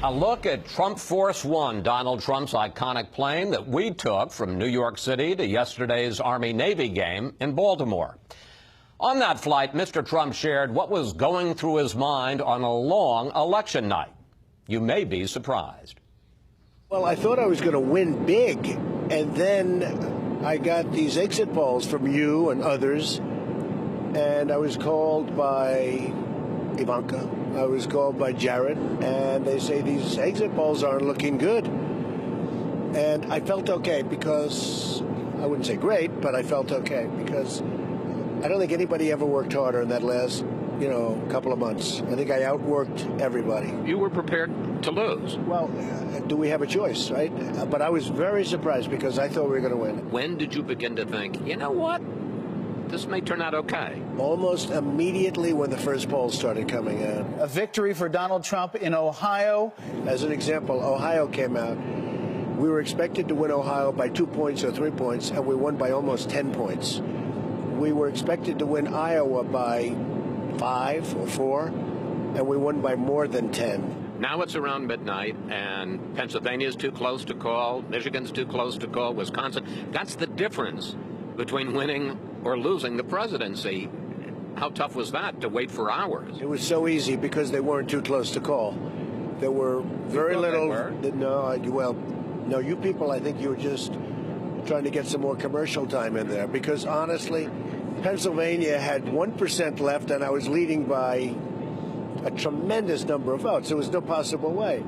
A look at Trump Force One, Donald Trump's iconic plane that we took from New York City to yesterday's Army-Navy game in Baltimore. On that flight, Mr. Trump shared what was going through his mind on a long election night. You may be surprised. Well, I thought I was going to win big, and then I got these exit polls from you and others, and I was called by Ivanka. I was called by Jared, and they say these exit polls aren't looking good. And I felt okay because, I wouldn't say great, but I felt okay because I don't think anybody ever worked harder in that last, couple of months. I think I outworked everybody. You were prepared to lose. Well, do we have a choice, right? But I was very surprised because I thought we were going to win. When did you begin to think, you know what? This may turn out okay? Almost immediately when the first polls started coming out. A victory for Donald Trump in Ohio. As an example, Ohio came out. We were expected to win Ohio by 2 points or 3 points, and we won by almost 10 points. We were expected to win Iowa by 5 or 4, and we won by more than 10. Now it's around midnight, and Pennsylvania's too close to call, Michigan's too close to call, Wisconsin. That's the difference between winning or losing the presidency. How tough was that to wait for hours? It was so easy because they weren't too close to call. There were very little. No, you people, I think you were just trying to get some more commercial time in there because honestly, Pennsylvania had 1% left and I was leading by a tremendous number of votes. There was no possible way.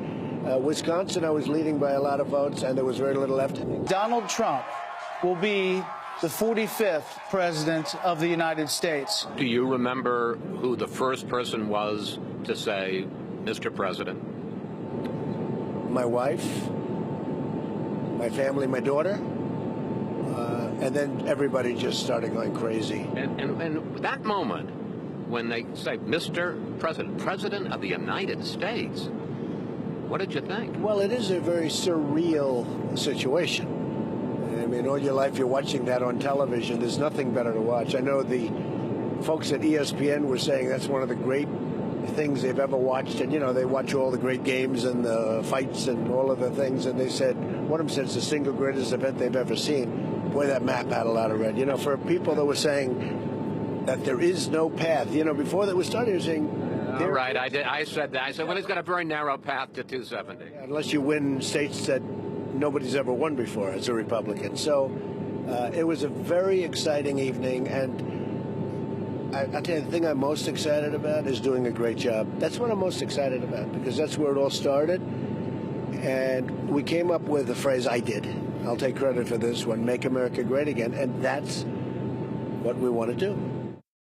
Wisconsin, I was leading by a lot of votes and there was very little left. Donald Trump will be the 45th president of the United States. Do you remember who the first person was to say, Mr. President? My wife, my family, my daughter, and then everybody just started going crazy. And that moment, when they say, Mr. President, President of the United States, what did you think? Well, it is a very surreal situation. I mean, all your life you're watching that on television. There's nothing better to watch. I know the folks at ESPN were saying that's one of the great things they've ever watched. And, they watch all the great games and the fights and all of the things. And they said, one of them said it's the single greatest event they've ever seen. Boy, that map had a lot of red. For people that were saying that there is no path, before that was started, they were saying, all right, I said that. I said, well, he's got a very narrow path to 270. Unless you win states that nobody's ever won before as a Republican. So it was a very exciting evening, and I'll tell you, the thing I'm most excited about is doing a great job. That's what I'm most excited about, because that's where it all started. And we came up with the phrase, I did. I'll take credit for this one, Make America Great Again, and that's what we want to do.